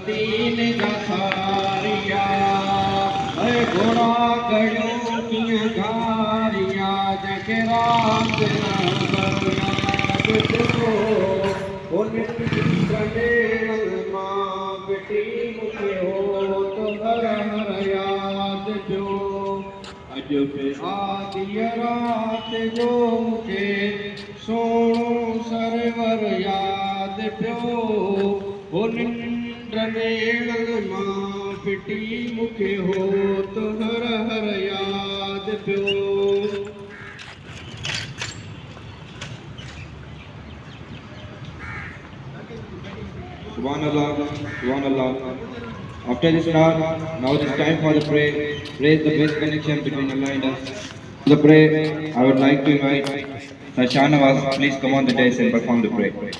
दीन गसारिया घोड़ा गयो किया घारिया जके रात माँ बेटी मुखे हो तो हर हर याद जो अज पे आदि रात जो मुखे सोणो सरवर याद पियो मां पिटी मुखे हो तो हर हर याद पियो Subhanallah, Subhanallah. After this now it is time for the prayer. Praise the best connection between Allah and us. The prayer, I would like to invite Sashanawaz, please come on the dais and perform the prayer.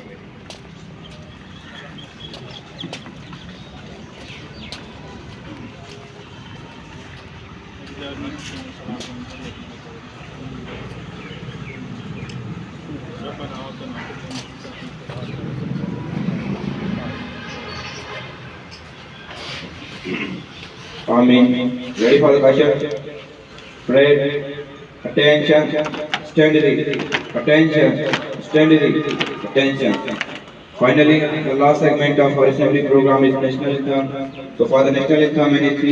Amen. Ready for the question? Pray. Attention. Steadily. Attention. Steadily. Attention. Finally, the last segment of our assembly program is national anthem. So for the national anthem, many please